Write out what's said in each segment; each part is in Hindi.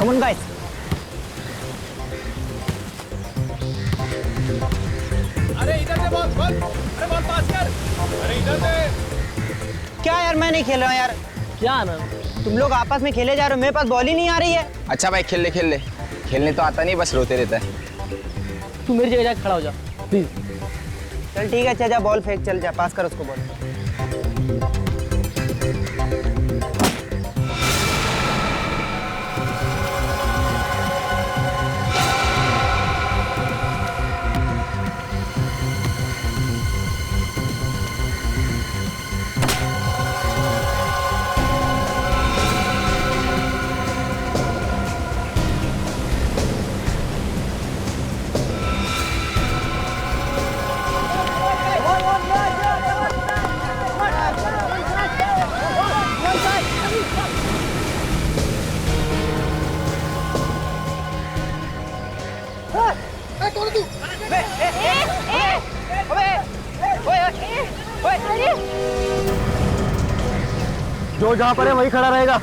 Come on, guys. अरे इधर से बॉल बॉल, अरे बॉल पास कर, अरे इधर से। क्या यार, मैं नहीं खेल रहा हूँ यार। क्या आनंद, तुम लोग आपस में खेले जा रहे हो, मेरे पास बॉल ही नहीं आ रही है। अच्छा भाई खेल ले खेलने तो आता नहीं, बस रोते रहता है। तू मेरी जगह जाके खड़ा हो जा प्लीज। चल ठीक है, अच्छा जा बॉल फेंक, चल जा पास कर उसको बॉल। जो जहाँ पर है वही खड़ा रहेगा,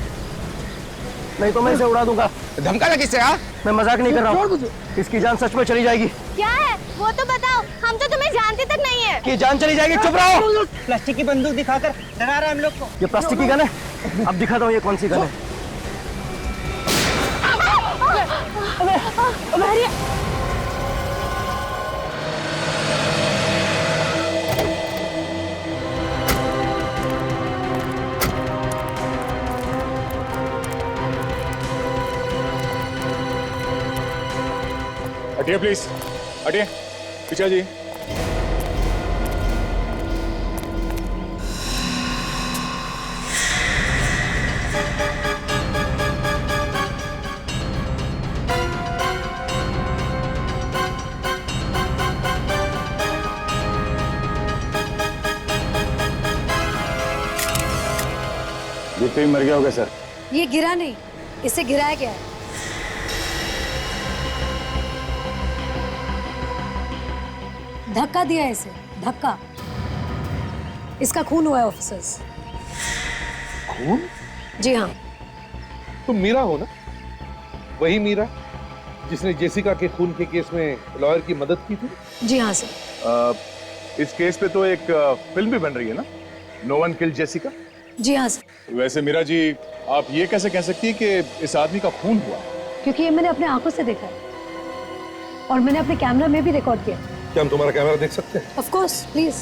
नहीं तो मैं इसे उड़ा दूंगा। धमका लगा किससे? हाँ मैं मजाक नहीं कर रहा हूँ, इसकी जान सच में चली जाएगी। क्या है वो तो बताओ, हम तो तुम्हें जानते तक नहीं है। कि जान चली जाएगी, चुप रहो। प्लास्टिक की बंदूक दिखाकर डरा रहा है हम लोग को। ये प्लास्टिक की गन है, अब दिखाता हूँ ये कौन सी गन है। हटिए प्लीज, हटिए पीछे जी। गिरते ही मर गया होगा सर। ये गिरा नहीं, इसे गिराया गया है। धक्का दिया है इसे, धक्का। इसका खून हुआ है ऑफिसर्स। खून? जी हाँ। तुम मीरा हो ना, वही मीरा जिसने जेसिका के खून के केस में लॉयर की मदद की थी? जी हाँ सर। इस केस पे तो एक फिल्म भी बन रही है ना, नो वन किल्ड जेसिका। जी हाँ सर। वैसे मीरा जी, आप ये कैसे कह सकती है कि इस आदमी का खून हुआ? क्योंकि ये मैंने अपने आंखों से देखा है और मैंने अपने कैमरा में भी रिकॉर्ड किया। क्या हम तुम्हारा कैमरा देख सकते हैं? Of course, please.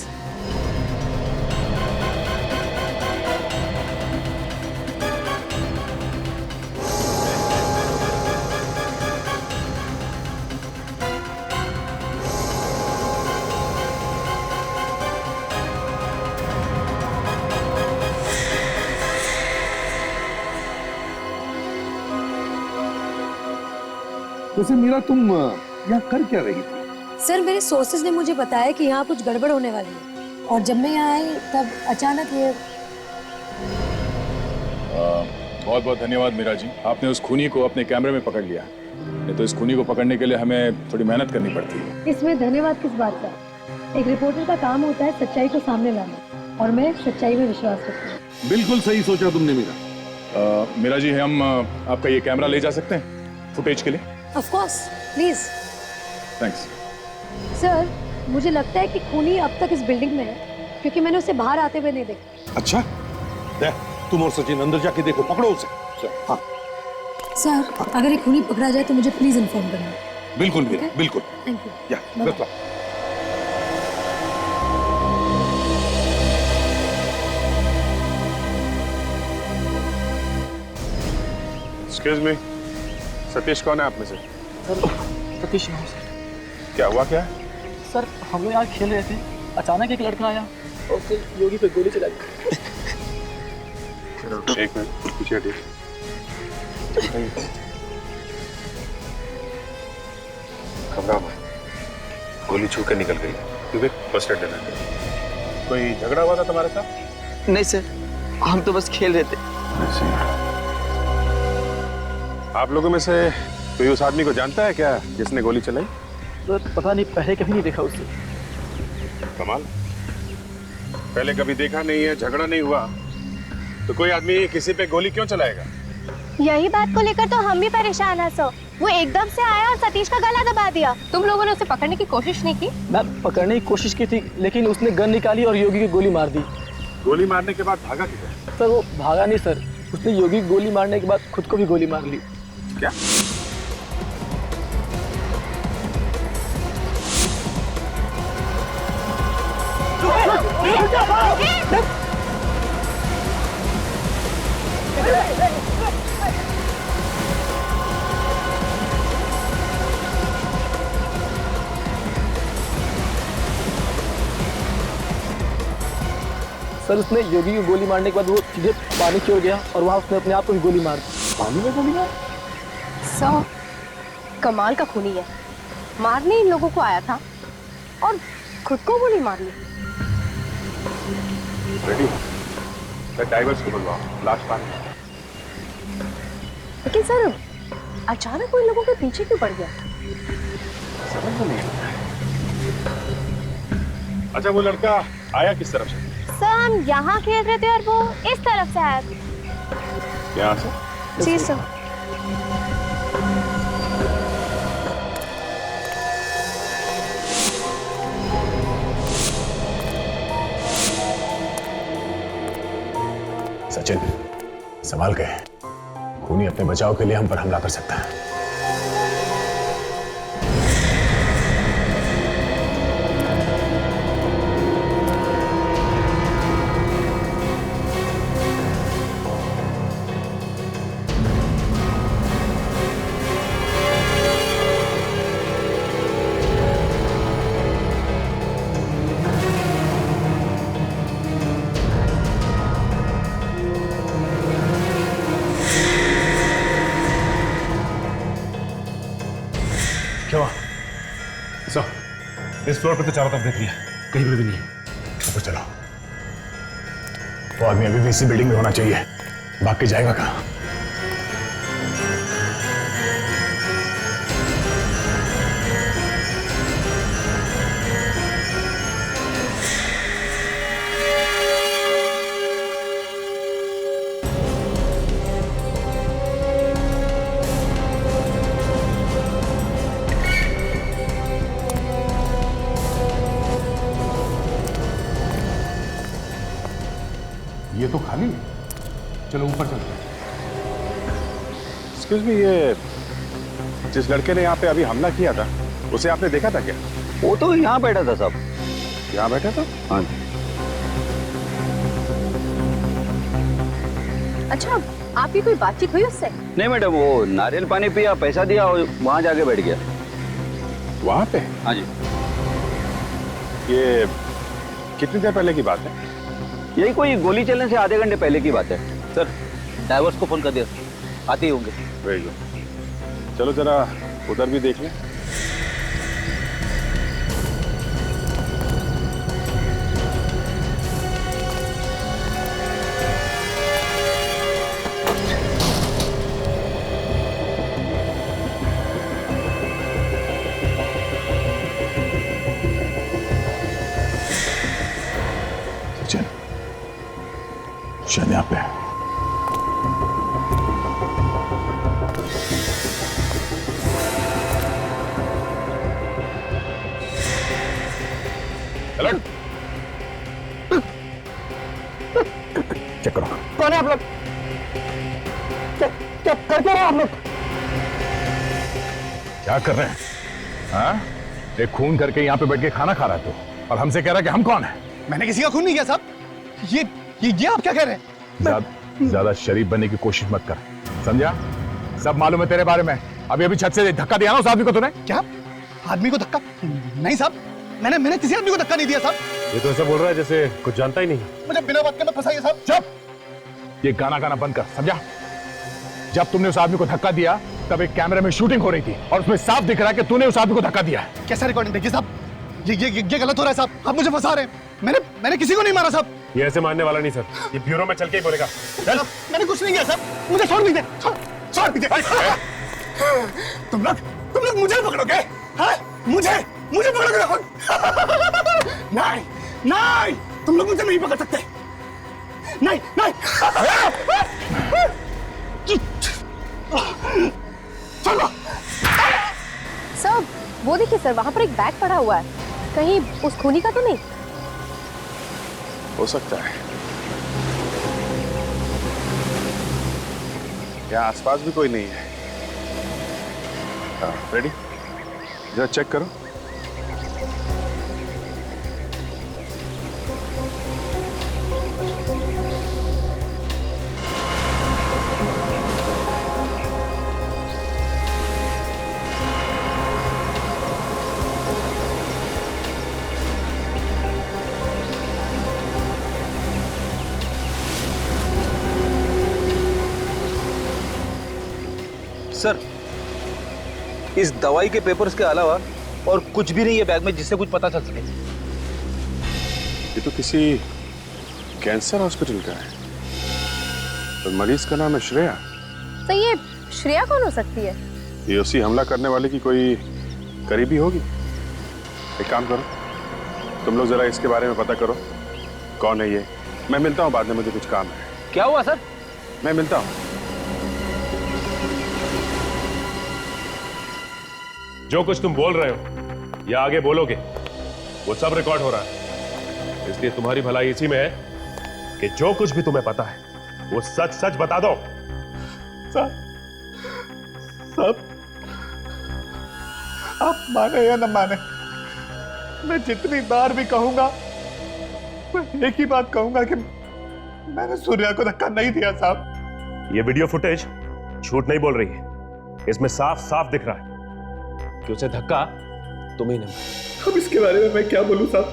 वैसे मीरा, तुम यहाँ कर क्या रही थी? सर, मेरे सोर्सेज ने मुझे बताया कि यहाँ कुछ गड़बड़ होने वाली है और जब मैं यहाँ आई तब अचानक ये। बहुत बहुत धन्यवाद मीरा जी, आपने उस खूनी को अपने कैमरे में पकड़ लिया। नहीं तो इस खूनी को पकड़ने के लिए हमें थोड़ी मेहनत करनी पड़ती है। इसमें धन्यवाद किस बात का? एक रिपोर्टर का काम होता है सच्चाई को सामने लाना और मैं सच्चाई में विश्वास रखती हूँ। बिल्कुल सही सोचा तुमने मीरा। मीरा जी, हम आपका ये कैमरा ले जा सकते हैं फुटेज के लिए? Of course, please. Thanks. Sir, मुझे लगता है कि खूनी अब तक इस बिल्डिंग में है क्योंकि मैंने उसे बाहर आते हुए नहीं देखा। अच्छा, तुम और सचिन अंदर जाके देखो, पकड़ो उसे। हाँ सर, अगर ये खूनी पकड़ा जाए तो मुझे प्लीज इन्फॉर्म करना। बिल्कुल मीरा, बिल्कुल। Thank you. या बिल्कुल। एक्सक्यूज मी, सतीश कौन है आप में से? सर, सतीश नहीं सर। क्या हुआ क्या? सर, हम लोग यहाँ खेल रहे थे, अचानक एक लड़का आया और फिर योगी पे गोली चला दी। एक मिनट पीछे हटिए। घबरा मत, गोली छू के निकल गई। क्योंकि फर्स्ट एड देना। कोई झगड़ा हुआ था तुम्हारे साथ? नहीं सर, हम तो बस खेल रहे थे। आप लोगों में से कोई उस आदमी को जानता है क्या जिसने गोली चलाई? सर, पता नहीं, पहले कभी नहीं देखा उसे। कमाल, पहले कभी देखा नहीं है, झगड़ा नहीं हुआ, तो कोई आदमी किसी पे गोली क्यों चलाएगा? यही बात को लेकर तो हम भी परेशान हैं सर। वो एकदम से आया और सतीश का गला दबा दिया। तुम लोगों ने उसे पकड़ने की कोशिश नहीं की? मैम पकड़ने की कोशिश की थी, लेकिन उसने गन निकाली और योगी की गोली मार दी। गोली मारने के बाद भागा किधर? सर वो भागा नहीं सर, उसने योगी की गोली मारने के बाद खुद को भी गोली मार ली। क्या? सर उसने योगी की गोली मारने के बाद वो सीधे पानी की ओर गया और वहाँ उसने अपने आप को भी गोली मार दी। पानी में गोली मार? सर कमाल का खूनी है, मारने इन लोगों को आया था और खुद को गोली मार ली। रेडी मैं ड्राइवर्स को बुलवाओ, लाश पानी। लेकिन सर अचानक वो इन लोगों के पीछे क्यों पड़ गया? समझ में नहीं आता। अच्छा वो लड़का आया किस तरफ से? सर हम यहाँ खेल रहे थे और वो इस तरफ से आया था। यहाँ से? जी सर। सचिन संभाल के, खूनी अपने बचाव के लिए हम पर हमला कर सकता है। क्या? सर इस फ्लोर पे तो चारों तरफ देख लिया, कहीं पे भी नहीं है। ऊपर चलो, वो आदमी अभी भी इसी बिल्डिंग में होना चाहिए, भाग के जाएगा कहाँ? ये तो खाली है, चलो ऊपर चलते हैं। एक्सक्यूज मी, ये जिस लड़के ने यहाँ पे अभी हमला किया था उसे आपने देखा था क्या? वो तो यहाँ बैठा था साहब। यहाँ बैठा था? हाँ। अच्छा आपकी कोई बातचीत हुई उससे? नहीं मैडम, वो नारियल पानी पिया, पैसा दिया और वहाँ जाके बैठ गया। वहाँ पे? हाँ जी। ये कितनी देर पहले की बात है? यही कोई गोली चलने से आधे घंटे पहले की बात है। सर ड्राइवर्स को फोन कर दिया, आते ही होंगे। वेरी गुड, चलो जरा उधर भी देख लें। सचिन शायद यहाँ पे है। चेक करो। कौन है आप लोग? क्या कर रहे हो आप लोग? क्या कर रहे हैं? हाँ? एक खून करके यहाँ पे बैठ के खाना खा रहा है तू, और हमसे कह रहा है कि हम कौन है? मैंने किसी का खून नहीं किया साहब। ये आप क्या कह रहे हैं? ज्यादा शरीफ बनने की कोशिश मत कर, समझा? सब मालूम है तेरे बारे में। अभी छत से धक्का दिया ना उस आदमी को तूने। क्या आदमी को धक्का? नहीं साहब, मैंने किसी आदमी को धक्का नहीं दिया साहब। ये तो ऐसा बोल रहा है जैसे कुछ जानता ही नहीं। मुझे बिना बात के मत फंसाइए साहब। चुप! ये गाना बंद कर, समझा? जब तुमने उस आदमी को धक्का दिया तब एक कैमरे में शूटिंग हो रही थी और उसमें साफ दिख रहा है कि तूने उस आदमी को धक्का दिया है। कैसा रिकॉर्डिंग देखिए साहब? ये गलत हो रहा है साहब, आप मुझे फंसा रहे हैं। मैंने किसी को नहीं मारा साहब। ये ऐसे मानने वाला नहीं सर, ये ब्यूरो में चल के ही बोलेगा। चल, मैंने कुछ नहीं किया साहब, मुझे छोड़ दीजिए, छोड़ दीजिए। तुम लोग मुझे पकड़ोगे? हाँ? मुझे पकड़ोगे? नहीं, तुम लोग मुझे नहीं पकड़ सकते। नहीं। चलो। सर वो देखिए सर, वहाँ पर एक बैग पड़ा हुआ है, कहीं उस खूनी का तो नहीं? हो सकता है। यहाँ आसपास भी कोई नहीं है। हाँ, रेडी? जरा चेक करो। सर, इस दवाई के पेपर्स के अलावा और कुछ भी नहीं है बैग में जिससे कुछ पता चल सके। ये तो किसी कैंसर हॉस्पिटल का है। तो मरीज का नाम है श्रेया। तो ये श्रेया कौन हो सकती है? ये उसी हमला करने वाले की कोई करीबी होगी। एक काम करो, तुम लोग जरा इसके बारे में पता करो, कौन है ये। मैं मिलता हूँ बाद में, मुझे कुछ काम है। क्या हुआ सर? मैं मिलता हूँ। जो कुछ तुम बोल रहे हो या आगे बोलोगे वो सब रिकॉर्ड हो रहा है, इसलिए तुम्हारी भलाई इसी में है कि जो कुछ भी तुम्हें पता है वो सच सच बता दो। सब आप माने या न माने, मैं जितनी बार भी कहूंगा मैं एक ही बात कहूंगा कि मैंने सूर्या को धक्का नहीं दिया साहब। ये वीडियो फुटेज झूठ नहीं बोल रही है, इसमें साफ साफ दिख रहा है कि उसे धक्का तुम ही ने मारा। अब इसके बारे में मैं क्या बोलूं साहब?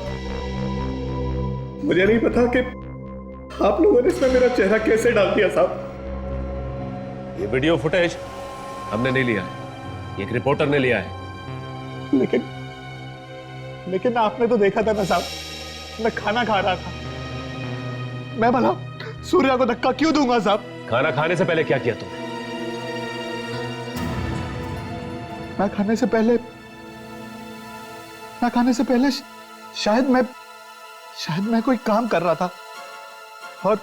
मुझे नहीं पता कि आप लोगों ने इसमें मेरा चेहरा कैसे डाल दिया साहब। ये वीडियो फुटेज हमने नहीं लिया है, एक रिपोर्टर ने लिया है। लेकिन आपने तो देखा था ना साहब, मैं खाना खा रहा था। मैं भला सूर्या को धक्का क्यों दूंगा साहब? खाना खाने से पहले क्या किया तुमने? मैं खाने से पहले शायद मैं कोई काम कर रहा था और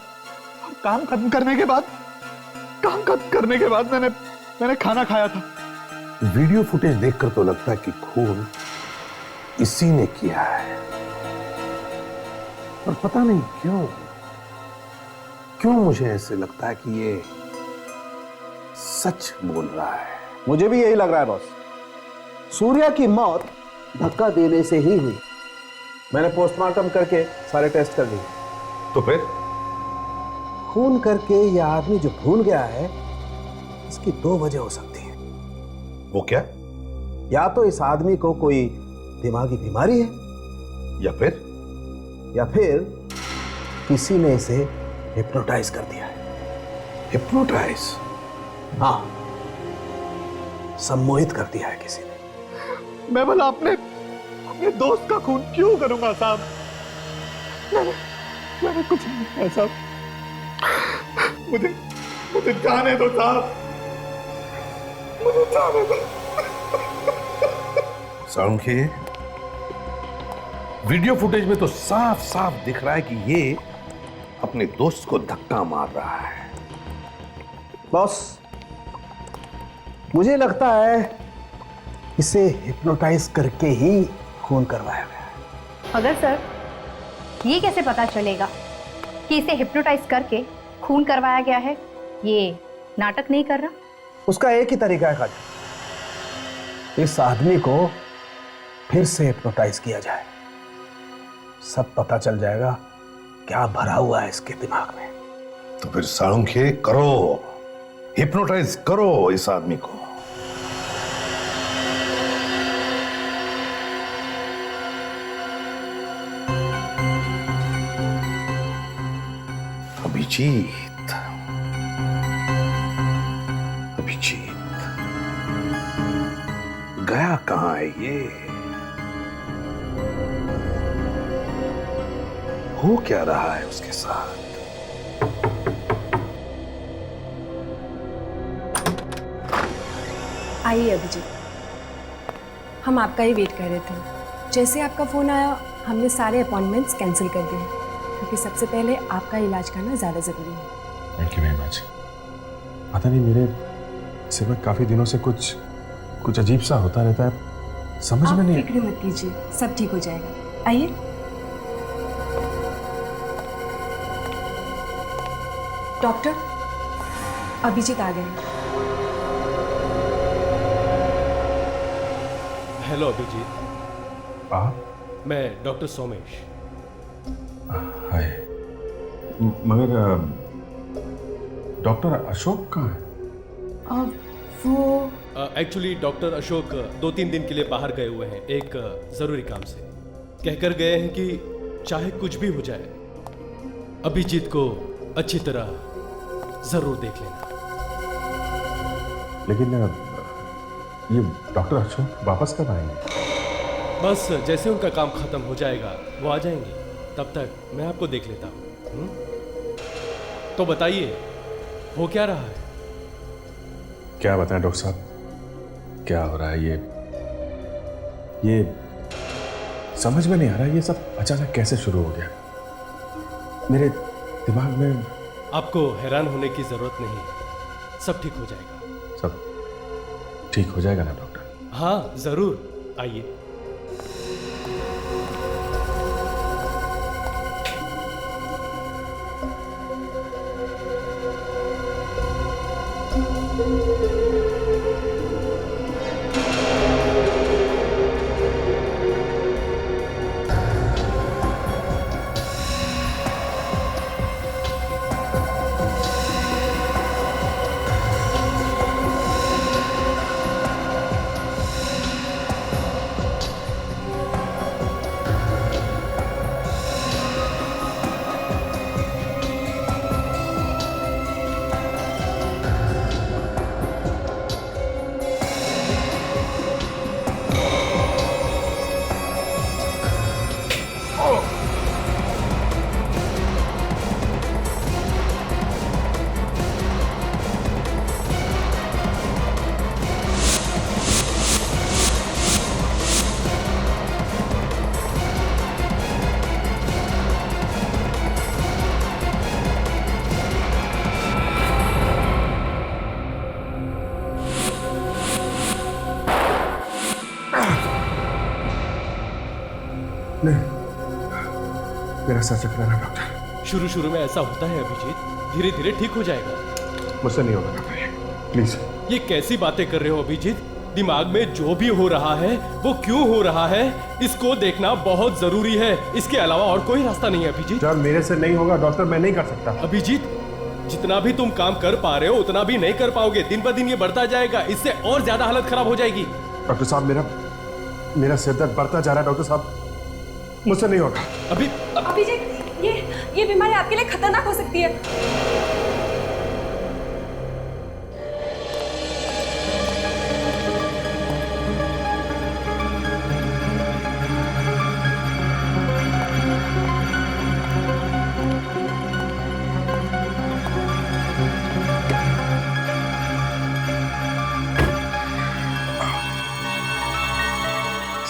काम खत्म करने के बाद मैंने खाना खाया था। वीडियो फुटेज देखकर तो लगता है कि खून इसी ने किया है, पर पता नहीं क्यों मुझे ऐसे लगता है कि ये सच बोल रहा है। मुझे भी यही लग रहा है बॉस। सूर्या की मौत धक्का देने से ही हुई। मैंने पोस्टमार्टम करके सारे टेस्ट कर लिए। तो फिर खून करके यह आदमी जो भूल गया है, इसकी दो वजह हो सकती है। वो क्या? या तो इस आदमी को कोई दिमागी बीमारी है, या फिर किसी ने इसे हिप्नोटाइज कर दिया है। हिप्नोटाइज? हाँ, सम्मोहित कर दिया है किसी ने। मैं भला अपने दोस्त का खून क्यों करूंगा साहब? मैंने कुछ नहीं किया साहब। मुझे जाने दो साहब, मुझे जाने दो। सालुंखे, वीडियो फुटेज में तो साफ साफ दिख रहा है कि ये अपने दोस्त को धक्का मार रहा है। बॉस, मुझे लगता है इसे हिप्नोटाइज करके ही खून करवाया गया है। मगर सर, ये कैसे पता चलेगा कि इसे हिप्नोटाइज करके खून करवाया गया है? ये नाटक नहीं कर रहा? उसका एक ही तरीका है खाजा, इस आदमी को फिर से हिप्नोटाइज किया जाए, सब पता चल जाएगा क्या भरा हुआ है इसके दिमाग में। तो फिर सालुंखे करो, हिप्नोटाइज करो इस आदमी को। अभिजीत, गया कहां है ये? हो क्या रहा है उसके साथ? आइए अभिजीत, हम आपका ही वेट कर रहे थे। जैसे आपका फोन आया हमने सारे अपॉइंटमेंट्स कैंसिल कर दिए, क्योंकि सबसे पहले आपका इलाज करना ज़्यादा ज़रूरी है। Thank you very much. पता नहीं सिर्फ काफी दिनों से कुछ अजीब सा होता रहता है, समझ में नहीं। फिक्र मत कीजिए, सब ठीक हो जाएगा। आइए। डॉक्टर, अभिजीत आ गए। हेलो अभिजीत। आप? मैं डॉक्टर सोमेश। हाय। मगर डॉक्टर अशोक कहाँ है? वो एक्चुअली डॉक्टर अशोक 2-3 दिन के लिए बाहर गए हुए हैं, एक जरूरी काम से। कहकर गए हैं कि चाहे कुछ भी हो जाए, अभिजीत को अच्छी तरह जरूर देख लेना। लेकिन ये डॉक्टर अशोक वापस कब आएंगे? बस जैसे उनका काम खत्म हो जाएगा वो आ जाएंगे, तब तक मैं आपको देख लेता हूँ। तो बताइए, हो क्या रहा है? क्या बताएं डॉक्टर साहब, क्या हो रहा है? ये समझ में नहीं आ रहा, ये सब अचानक कैसे शुरू हो गया मेरे दिमाग में। आपको हैरान होने की जरूरत नहीं, सब ठीक हो जाएगा। सब ठीक हो जाएगा ना डॉक्टर? हाँ जरूर, आइए। मेरा सर चकरा रहा डॉक्टर। शुरू में ऐसा होता है अभिजीत, धीरे धीरे ठीक हो जाएगा। मुझसे नहीं होगा डॉक्टर, प्लीज। ये कैसी बातें कर रहे हो अभिजीत? दिमाग में जो भी हो रहा है वो क्यों हो रहा है, इसको देखना बहुत जरूरी है। इसके अलावा और कोई रास्ता नहीं है अभिजीत। यार मेरे से नहीं होगा डॉक्टर, मैं नहीं कर सकता। अभिजीत, जितना भी तुम काम कर पा रहे हो उतना भी नहीं कर पाओगे। दिन पर दिन ये बढ़ता जाएगा, इससे और ज्यादा हालत खराब हो जाएगी। डॉक्टर साहब, मेरा सिर दर्द बढ़ता जा रहा है डॉक्टर साहब, मुझसे नहीं होगा। अभिजीत, ये बीमारी आपके लिए खतरनाक हो सकती है।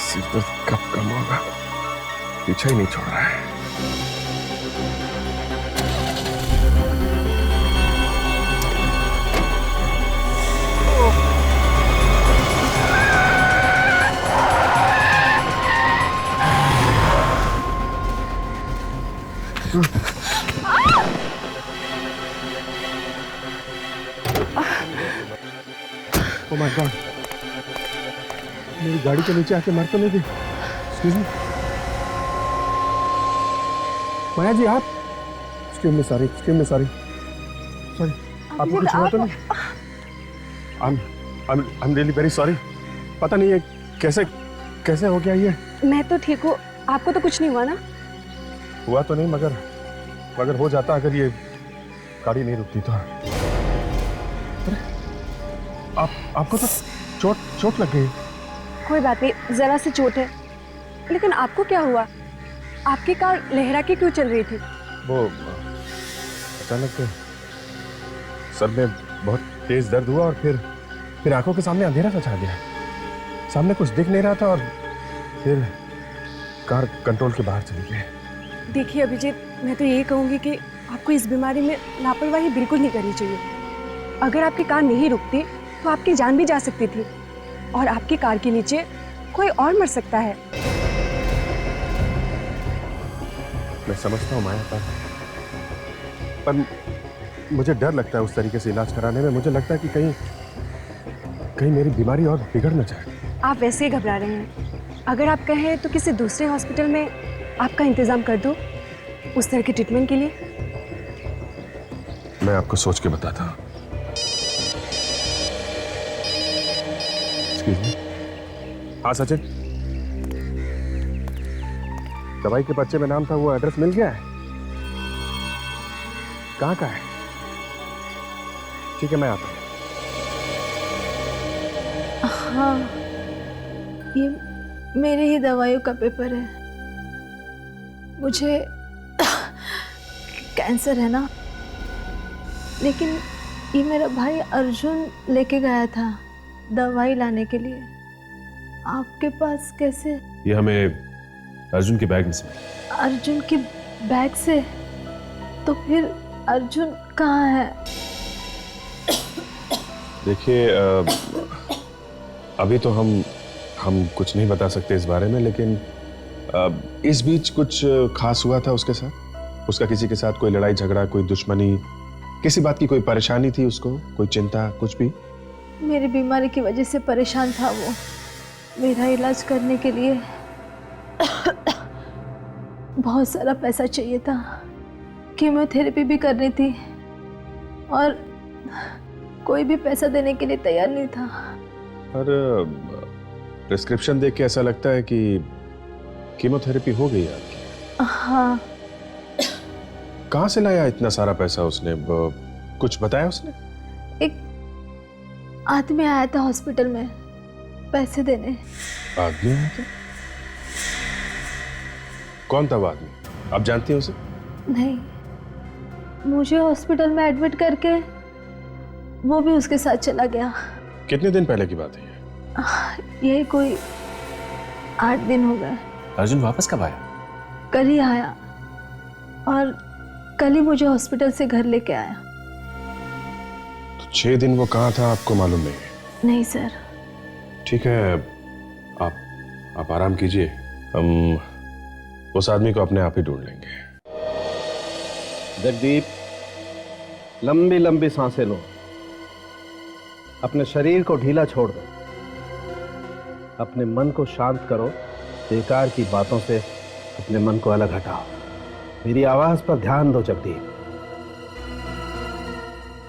सिर दर्द कब कम होगा, पीछा ही नहीं छोड़ रहा है। Oh my God! मेरी गाड़ी के नीचे आके मर तो नहीं गई? Excuse me? माया जी आप? Extremely sorry, extremely sorry. Sorry. आपको कुछ हुआ तो नहीं? I'm really very sorry. पता नहीं है कैसे हो गया ये? मैं तो ठीक हूँ, आपको तो कुछ नहीं हुआ ना? हुआ तो नहीं, मगर हो जाता अगर ये गाड़ी नहीं रुकती तो। आपको तो चोट लग गई। कोई बात नहीं, जरा सी चोट है। लेकिन आपको क्या हुआ? आपकी कार लहरा के क्यों चल रही थी? वो अचानक सर में बहुत तेज दर्द हुआ और फिर आंखों के सामने अंधेरा सा छा गया। सामने कुछ दिख नहीं रहा था और फिर कार कंट्रोल के बाहर चली गई। देखिए अभिजीत, मैं तो यही कहूँगी कि आपको इस बीमारी में लापरवाही बिल्कुल नहीं करनी चाहिए। अगर आपकी कार नहीं रुकती तो आपकी जान भी जा सकती थी और आपकी कार के नीचे कोई और मर सकता है। मैं समझता हूँ माया, पर मुझे डर लगता है उस तरीके से इलाज कराने में। मुझे लगता है कि कहीं मेरी बीमारी और बिगड़ न जाए। आप वैसे ही घबरा रहे हैं। अगर आप कहें तो किसी दूसरे हॉस्पिटल में आपका इंतजाम कर दूं उस तरह के ट्रीटमेंट के लिए। मैं आपको सोच के बताता हूँ। हाँ सचिन, दवाई के पर्चे में नाम था, वो एड्रेस मिल गया है? कहाँ का है? ठीक है, मैं आता हूँ। हाँ, ये मेरे ही दवाइयों का पेपर है। मुझे कैंसर है ना, लेकिन ये मेरा भाई अर्जुन लेके गया था दवाई लाने के लिए। आपके पास कैसे? ये हमें अर्जुन के बैग में से मिला। अर्जुन के बैग से? तो फिर अर्जुन कहाँ है? देखिए, अभी तो हम कुछ नहीं बता सकते इस बारे में, लेकिन इस बीच कुछ खास हुआ था उसके साथ? उसका किसी के साथ कोई लड़ाई झगड़ा, कोई दुश्मनी, किसी बात की कोई परेशानी थी उसको, कोई चिंता, कुछ भी? मेरी बीमारी की वजह से परेशान था वो। मेरा इलाज करने के लिए बहुत सारा पैसा चाहिए था। कीमोथेरेपी भी करनी थी और कोई भी पैसा देने के लिए तैयार नहीं था। पर प्रिस्क्रिप्शन देख के ऐसा लगता है कि कीमोथेरेपी हो गई आपकी। हाँ। कहाँ से लाया इतना सारा पैसा उसने? कुछ बताया उसने? एक आदमी आया था हॉस्पिटल में पैसे देने। आदमी आया था? कौन था वो आदमी? आप जानती हैं उसे? नहीं, मुझे हॉस्पिटल में एडमिट करके वो भी उसके साथ चला गया। कितने दिन पहले की बात है ये? यही कोई 8 दिन हो गए। अर्जुन वापस कब आया? कल ही आया और कल ही मुझे हॉस्पिटल से घर लेके आया। तो 6 दिन वो कहाँ था आपको मालूम नहीं है? नहीं सर। ठीक है, आप आराम कीजिए, हम उस आदमी को अपने आप ही ढूंढ लेंगे। जगदीप, लंबी लंबी सांसें लो, अपने शरीर को ढीला छोड़ दो, अपने मन को शांत करो, बेकार की बातों से अपने मन को अलग हटाओ। मेरी आवाज पर ध्यान दो जगदीप।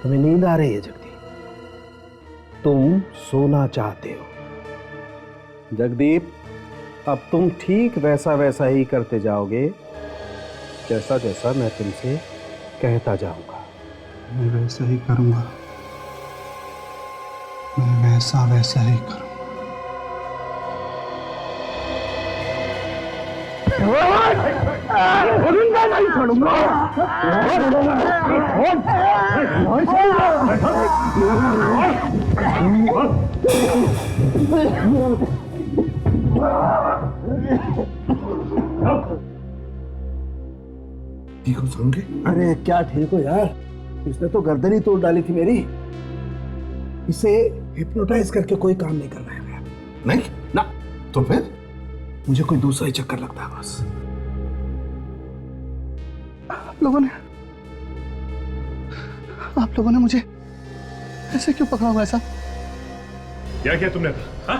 तुम्हें नींद आ रही है जगदीप? तुम सोना चाहते हो जगदीप। अब तुम ठीक वैसा वैसा ही करते जाओगे जैसा जैसा मैं तुमसे कहता जाऊंगा। मैं वैसा ही करूंगा, मैं वैसा वैसा ही करूंगा। नहीं छोड़ूंगा। ठीक हो समझे? अरे क्या ठीक हो यार, इसने तो गर्दन ही तोड़ डाली थी मेरी। इसे हिप्नोटाइज करके कोई काम नहीं करना है। नहीं ना, तो फिर मुझे कोई दूसरा ही चक्कर लगता है बस। आप लोगों ने मुझे ऐसे क्यों पकड़ा हुआ है साहब? क्या किया तुमने? हाँ?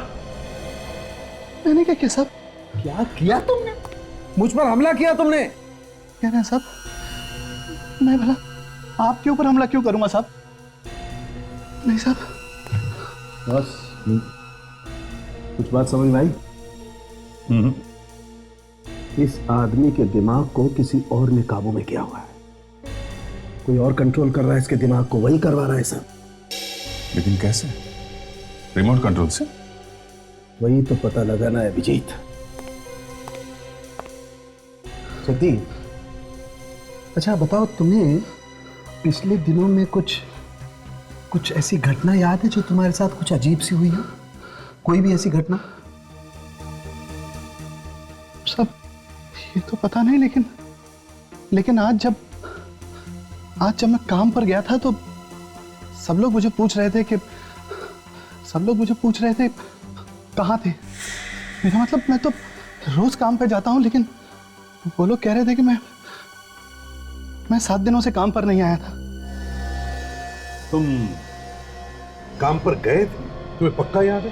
मैंने क्या किया साहब? क्या किया तुमने? मुझ पर हमला किया तुमने? क्या कहा साहब? मैं भला आपके ऊपर हमला क्यों करूंगा साहब? नहीं साहब। बस कुछ बात समझ में आई? इस आदमी के दिमाग को किसी और ने काबू में किया हुआ है। कोई और कंट्रोल कर रहा है इसके दिमाग को, वही करवा रहा है सब। लेकिन कैसे? रिमोट कंट्रोल से? वही तो पता लगाना है अभिजीत। जगदीप, अच्छा बताओ, तुम्हें पिछले दिनों में कुछ ऐसी घटना याद है जो तुम्हारे साथ कुछ अजीब सी हुई हो? कोई भी ऐसी घटना? सब ये तो पता नहीं, लेकिन आज जब मैं काम पर गया था तो सब लोग मुझे पूछ रहे थे कि सब लोग मुझे पूछ रहे थे कहाँ थे। मेरा मतलब मैं तो रोज काम पे जाता हूँ, लेकिन वो लोग कह रहे थे कि मैं 7 दिनों से काम पर नहीं आया था। तुम काम पर गए थे? तुम्हें पक्का याद है?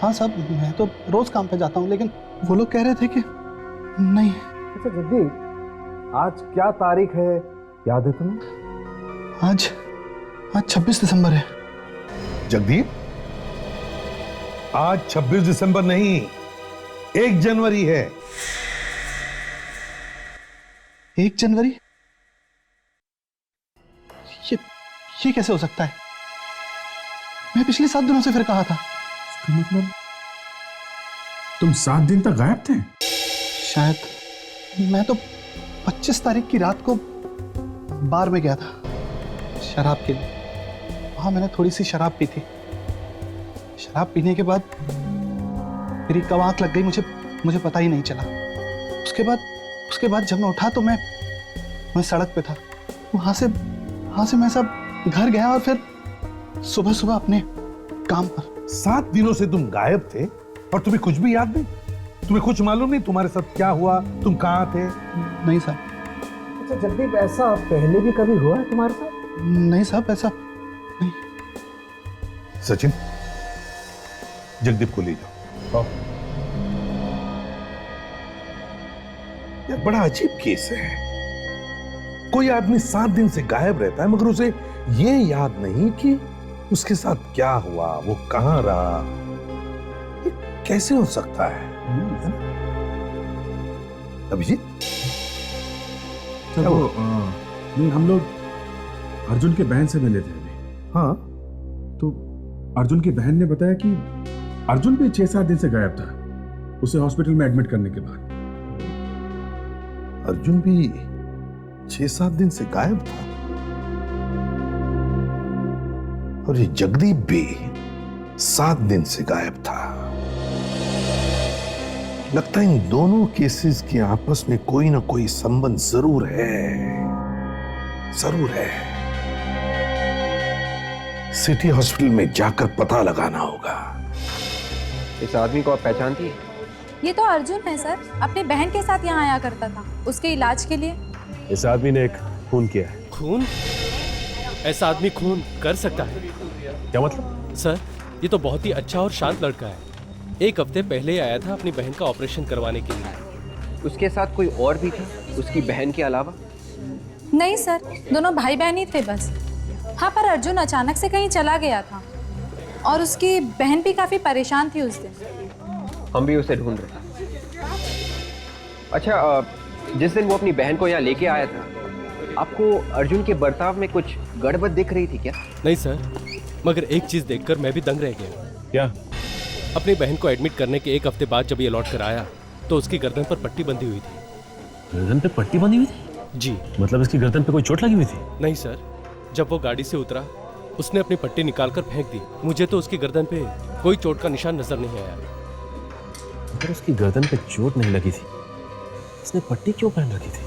हाँ साहब, मैं तो रोज काम पे जाता हूँ, लेकिन वो लोग कह रहे थे कि नहीं। अच्छा जगदीप, आज क्या तारीख है, याद है तुम्हें? आज 26 दिसंबर है। जगदीप, आज 26 दिसंबर नहीं, 1 जनवरी है। 1 जनवरी? ये कैसे हो सकता है? मैं पिछले 7 दिनों से फिर कहा था। इसका मतलब तुम 7 दिन तक गायब थे? शायद। मैं तो 25 तारीख की रात को बार में गया था शराब के लिए। वहां मैंने थोड़ी सी शराब पी थी। शराब पीने के बाद मेरी कब आंख लग गई मुझे पता ही नहीं चला। उसके बाद जब मैं उठा तो मैं सड़क पे था। वहां से मैं सब घर गया और फिर सुबह अपने काम पर। 7 दिनों से तुम गायब थे और तुम्हें कुछ भी याद नहीं? तुम्हें कुछ मालूम नहीं तुम्हारे साथ क्या हुआ? तुम कहाँ थे? नहीं साहब। अच्छा जगदीप, ऐसा पहले भी कभी हुआ है तुम्हारे साथ? नहीं साहब, ऐसा नहीं। सचिन, जगदीप को ले जाओ। यह बड़ा अजीब केस है। कोई आदमी 7 दिन से गायब रहता है, मगर उसे यह याद नहीं कि उसके साथ क्या हुआ, वो कहां रहा। ये कैसे हो सकता है? अभिजीत, नहीं, हम लोग अर्जुन के बहन से मिले थे अभी। हाँ, तो अर्जुन की बहन ने बताया कि अर्जुन भी 6-7 दिन से गायब था, उसे हॉस्पिटल में एडमिट करने के बाद। अर्जुन भी 6-7 दिन से गायब था और ये जगदीप भी 7 दिन से गायब था। लगता है इन दोनों केसेस के आपस में कोई ना कोई संबंध जरूर है। सिटी हॉस्पिटल में जाकर पता लगाना होगा। इस आदमी को आप पहचानती है? ये तो अर्जुन है सर, अपनी बहन के साथ यहाँ आया करता था उसके इलाज के लिए। इस आदमी ने एक खून किया है। खून? ऐसा आदमी खून कर सकता है? क्या मतलब? सर, ये तो बहुत ही अच्छा और शांत लड़का है। 1 हफ्ते पहले ही आया था अपनी बहन का ऑपरेशन करवाने के लिए। उसके साथ कोई और भी थी उसकी बहन के अलावा? नहीं सर, दोनों भाई बहन ही थे बस। हाँ, पर अर्जुन अचानक से कहीं चला गया था और उसकी बहन भी काफी परेशान थी उस दिन। हम भी उसे ढूंढ रहे थे। अच्छा, जिस दिन वो अपनी बहन को यहाँ लेके आया था, आपको अर्जुन के बर्ताव में कुछ गड़बड़ दिख रही थी क्या? नहीं सर, मगर एक चीज देखकर मैं भी दंग रह गया। क्या? अपनी बहन को एडमिट करने के 1 हफ्ते बाद जब ये लौट कर आया तो उसकी गर्दन पर पट्टी बंधी हुई थी। गर्दन पे पट्टी बंधी हुई थी? जी। मतलब इसकी गर्दन पे कोई चोट लगी हुई थी? नहीं सर, जब वो गाड़ी से उतरा उसने अपनी पट्टी निकालकर फेंक दी। मुझे तो उसकी गर्दन पे कोई चोट का निशान नजर नहीं आया। अगर उसकी गर्दन पे चोट नहीं लगी थी, उसने पट्टी क्यों पहन रखी थी?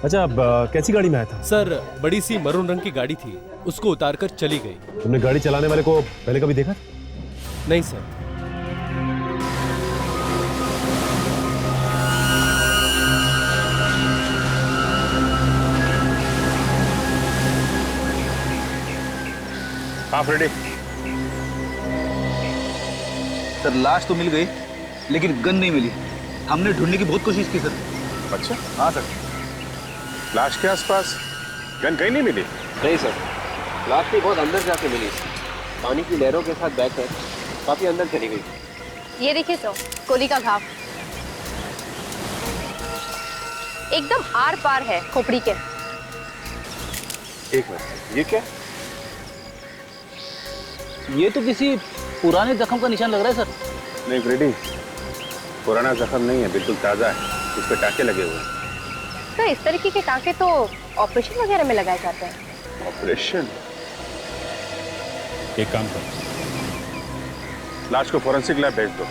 अच्छा, अब कैसी गाड़ी में आया था? सर, बड़ी सी मरून रंग की गाड़ी थी, उसको उतारकर चली गई। तुमने गाड़ी चलाने वाले को पहले कभी देखा? नहीं सर। हाँ फ्रेडी। सर, लाश तो मिल गई लेकिन गन नहीं मिली। हमने ढूंढने की बहुत कोशिश की सर। अच्छा, हाँ सर। लाश के आसपास गन कहीं नहीं मिली? नहीं सर, लाश भी बहुत अंदर जाके मिली। पानी की लहरों के साथ बहकर काफी अंदर चली गई। ये देखिए तो गोली का घाव एकदम आर पार है खोपड़ी के। एक मिनट, ये क्या? ये तो किसी पुराने जख्म का निशान लग रहा है सर। नहीं फ्रेडी, पुराना जख्म नहीं है, बिल्कुल ताजा है। उस पर टाके लगे हुए हैं। तो इस तरीके के टाके तो ऑपरेशन वगैरह में लगाए जाते हैं। ऑपरेशन? एक काम करो, लाश को फोरेंसिक लैब भेज दो।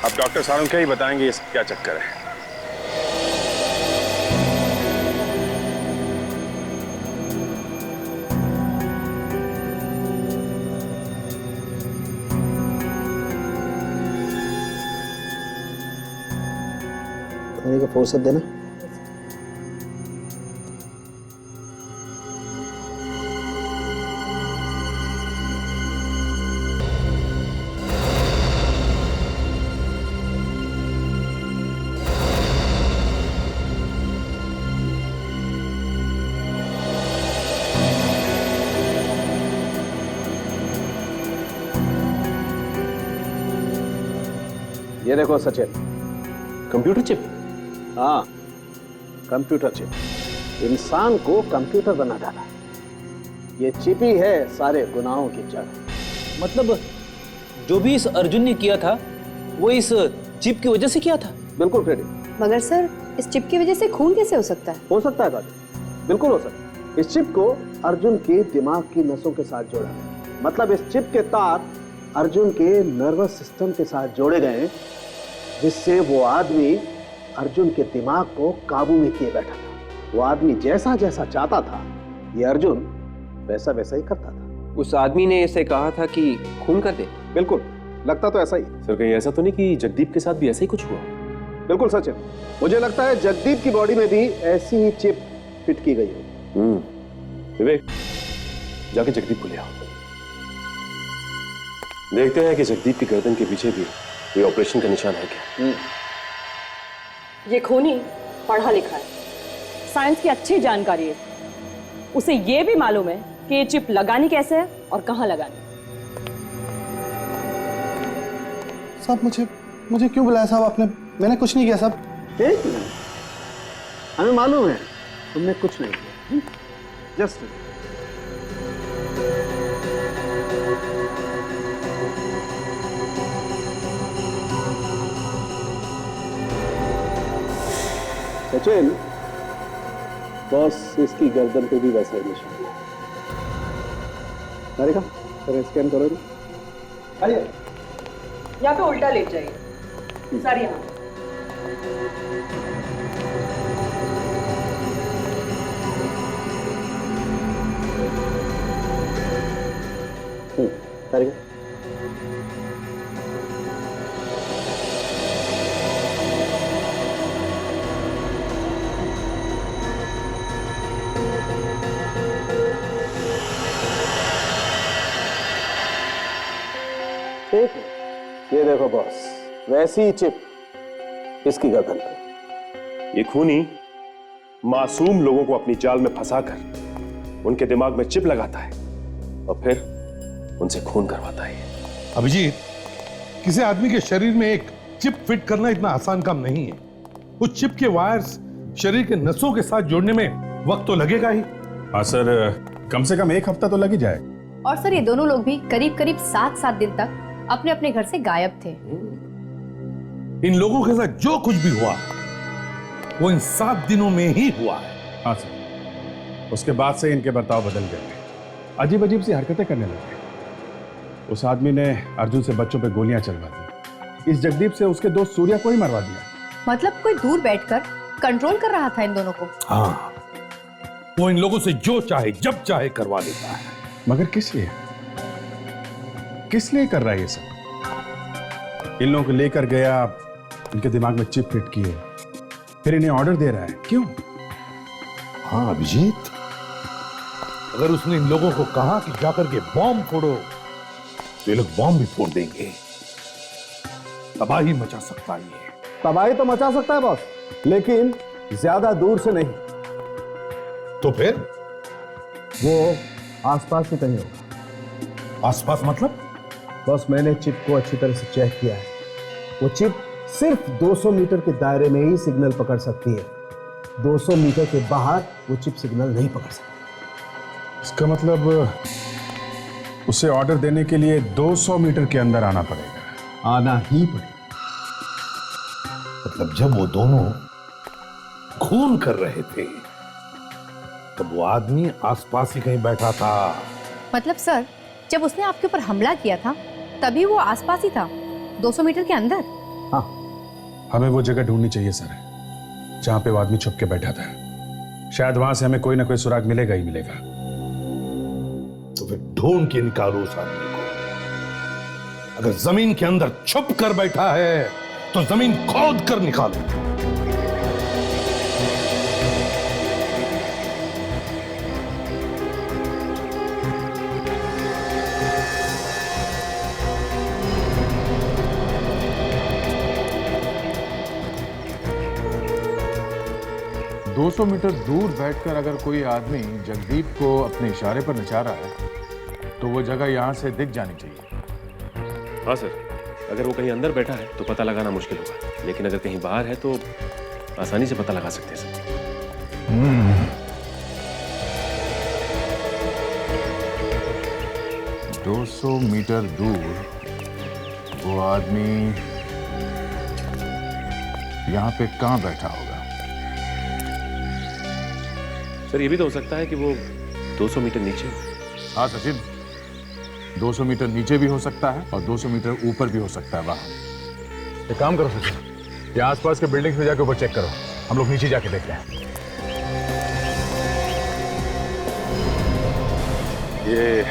अब डॉक्टर सारुण क्या ही बताएंगे इसका क्या चक्कर है। फुर्सत देना। ये देखो सचिन, कंप्यूटर चिप। हाँ, कंप्यूटर चिप। इंसान को कंप्यूटर बना डाला। ये चिप ही है सारे गुनाहों की जड़। मतलब जो भी इस अर्जुन ने किया था वो इस चिप की वजह से किया था। बिल्कुल फ्रेडी। मगर सर, इस चिप की वजह से खून कैसे हो सकता है? हो सकता है काजल, बिल्कुल हो सकता है। इस चिप को अर्जुन के दिमाग की नसों के साथ जोड़ा गया। मतलब इस चिप के तार अर्जुन के नर्वस सिस्टम के साथ जोड़े गए, जिससे वो आदमी अर्जुन के दिमाग को काबू में किए बैठा था। वो आदमी जैसा जैसा चाहता था, ये अर्जुन वैसा वैसा ही करता था। उस आदमी ने इसे कहा था कि खून कर दे। बिल्कुल, लगता तो ऐसा ही। सर कहीं ऐसा तो नहीं कि जगदीप के साथ भी ऐसा ही कुछ हुआ? बिल्कुल सचिन, मुझे लगता है जगदीप की बॉडी में भी ऐसी ही चिप फिट की गई हो। विवेक, जाके जगदीप को ले आओ। देखते हैं कि जगदीप की गर्दन के पीछे भी कोई ऑपरेशन का निशान है क्या। ये खूनी पढ़ा लिखा है, साइंस की अच्छी जानकारी है। उसे ये भी मालूम है कि ये चिप लगानी कैसे है और कहां लगानी। साहब मुझे क्यों बुलाया साहब आपने? मैंने कुछ नहीं किया साहब। एक मिनट, हमें मालूम है तुमने कुछ नहीं किया। जस्ट सचिन, बॉस इसकी गर्दन पे भी वैसा ही निशान है। अरे का स्कैन करो। आइए, यहाँ पे उल्टा लेट जाइए सर। यहाँ तारिका, ठीक है, ये देखो बॉस, वैसी ही चिप इसकी गर्दन पे। ये खूनी मासूम लोगों को अपनी जाल में फंसाकर उनके दिमाग में चिप लगाता है और फिर उनसे खून करवाता है। अभिजीत, किसी आदमी के शरीर में एक चिप फिट करना इतना आसान काम नहीं है। उस चिप के वायर्स शरीर के नसों के साथ जोड़ने में वक्त तो लगेगा ही। हाँ सर, कम से कम 1 हफ्ता तो लग ही जाए। और सर, ये दोनों लोग भी करीब करीब 7-7 दिन तक अपने अपने घर से गायब थे। इन लोगों के साथ जो कुछ भी हुआ वो इन 7 दिनों में ही हुआ है। हाँ सर, उसके बाद से इनके बर्ताव बदल गए, अजीब अजीब सी हरकतें करने लगे। उस आदमी ने अर्जुन से बच्चों पे गोलियां चलवा दी। इस जगदीप से उसके दोस्त सूर्या को ही मरवा दिया। मतलब कोई दूर बैठकर कंट्रोल कर रहा था इन दोनों को। हाँ, वो इन लोगों से जो चाहे जब चाहे करवा लेता है। मगर किस लिए? किस लिए कर रहा है ये सब? इन लोगों को लेकर गया, इनके दिमाग में चिप फिट किए, फिर इन्हें ऑर्डर दे रहा है। क्यों? हाँ अभिजीत, अगर उसने इन लोगों को कहा कि जाकर के बॉम्ब फोड़ो तो ये लोग बॉम्ब भी फोड़ देंगे। तबाही मचा सकता है ये। तबाही तो मचा सकता है बॉस, लेकिन ज्यादा दूर से नहीं। तो फिर वो आसपास ही कहीं होगा। आसपास मतलब? बस मैंने चिप को अच्छी तरह से चेक किया है। वो चिप सिर्फ 200 मीटर के दायरे में ही सिग्नल पकड़ सकती है। 200 मीटर के बाहर वो चिप सिग्नल नहीं पकड़ सकती। इसका मतलब उसे ऑर्डर देने के लिए 200 मीटर के अंदर आना पड़ेगा। आना ही पड़ेगा। मतलब जब वो दोनों खून कर रहे थे तब वो आदमी आसपास ही कहीं बैठा था। मतलब सर, जब उसने आपके ऊपर हमला किया था तभी वो आसपास ही था, 200 मीटर के अंदर। हाँ, हमें वो जगह ढूंढनी चाहिए सर, जहां पे वो आदमी छुप के बैठा था। शायद वहां से हमें कोई ना कोई सुराग मिलेगा ही मिलेगा। तो फिर ढूंढ के निकालो उस आदमी को। अगर जमीन के अंदर छुप कर बैठा है तो जमीन खोद कर निकालो। 200 मीटर दूर बैठकर अगर कोई आदमी जगदीप को अपने इशारे पर नचा रहा है तो वो जगह यहाँ से दिख जानी चाहिए। हाँ सर, अगर वो कहीं अंदर बैठा है तो पता लगाना मुश्किल होगा, लेकिन अगर कहीं बाहर है तो आसानी से पता लगा सकते हैं सर। 200 मीटर दूर वो आदमी यहाँ पे कहाँ बैठा होगा? सर ये भी तो हो सकता है कि वो 200 मीटर नीचे हो। हाँ सचिन, 200 मीटर नीचे भी हो सकता है और 200 मीटर ऊपर भी हो सकता है वहां। एक काम करो सचिन, ये आसपास के बिल्डिंग्स में जाके ऊपर चेक करो, हम लोग नीचे जाके देखते हैं। ये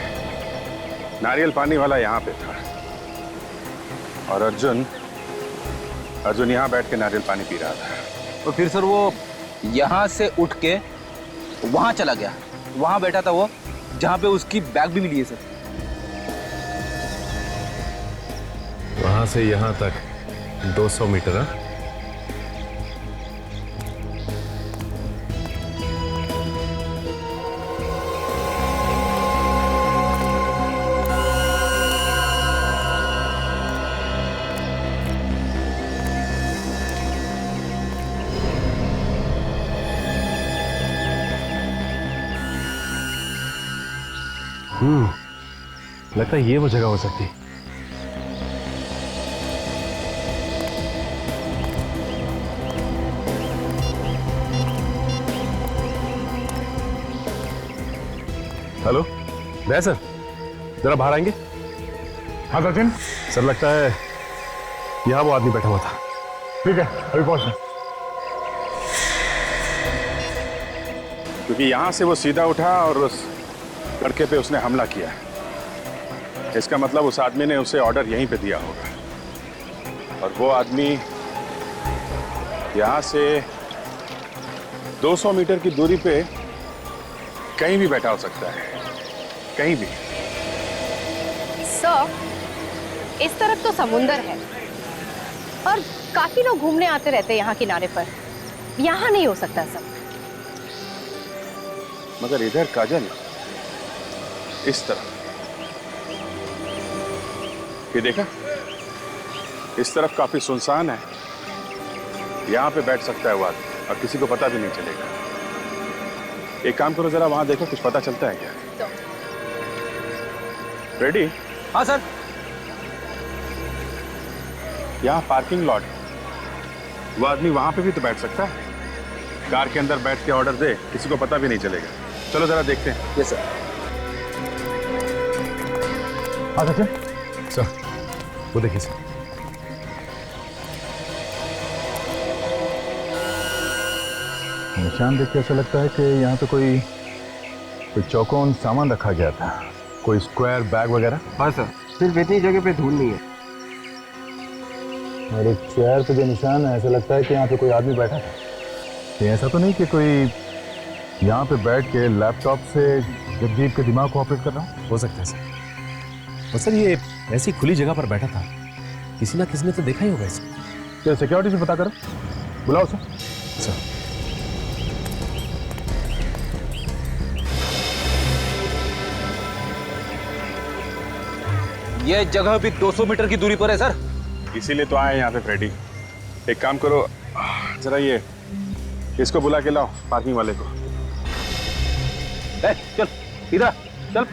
नारियल पानी वाला यहाँ पे था और अर्जुन यहाँ बैठ के नारियल पानी पी रहा था। तो फिर सर वो यहाँ से उठ के वहां चला गया, वहां बैठा था वो जहां पे उसकी बैग भी मिली है सर। वहां से यहां तक 200 मीटर। लगता है ये वो जगह हो सकती है। हेलो भैया सर, जरा बाहर आएंगे? हाँ सचिन। सर लगता है यहाँ वो आदमी बैठा हुआ था। ठीक है, अभी पहुंचना। क्योंकि यहाँ से वो सीधा उठा और उस लड़के पे उसने हमला किया। इसका मतलब उस आदमी ने उसे ऑर्डर यहीं पे दिया होगा और वो आदमी यहाँ से 200 मीटर की दूरी पे कहीं भी बैठा हो सकता है, कहीं भी। सर, इस तरफ तो समुंदर है और काफी लोग घूमने आते रहते हैं यहाँ किनारे पर। यहाँ नहीं हो सकता सर। मगर इधर काजल, इस तरफ ये देखा, इस तरफ काफी सुनसान है। यहाँ पे बैठ सकता है वो आदमी और किसी को पता भी नहीं चलेगा। एक काम करो, जरा वहां देखो, कुछ पता चलता है क्या? रेडी? हाँ सर। यहाँ पार्किंग लॉट, वो आदमी वहां पे भी तो बैठ सकता है। कार के अंदर बैठ के ऑर्डर दे, किसी को पता भी नहीं चलेगा। चलो जरा देखते हैं। Yes sir. हाँ सचिन। सर वो देखिए सर, निशान देख के ऐसा लगता है कि यहाँ पे कोई चौकोन सामान रखा गया था, कोई स्क्वायर बैग वगैरह। हाँ सर, सिर्फ इतनी जगह पे धूल नहीं है। और एक चेयर पे जो निशान है, ऐसा लगता है कि यहाँ पे कोई आदमी बैठा था। ये ऐसा तो नहीं कि कोई यहाँ पे बैठ के लैपटॉप से जगदीप के दिमाग को ऑपरेट कर रहा हूँ? हो सकता है सर। और सर ये ऐसी खुली जगह पर बैठा था, किसी ना किसी ने तो देखा ही होगा इसे। तो सिक्योरिटी से पता करो, बुलाओ सर। सर ये जगह भी 200 मीटर की दूरी पर है सर। इसीलिए तो आए यहाँ पे फ्रेडी। एक काम करो, जरा ये इसको बुला के लाओ, पार्किंग वाले को। चल इधर चल।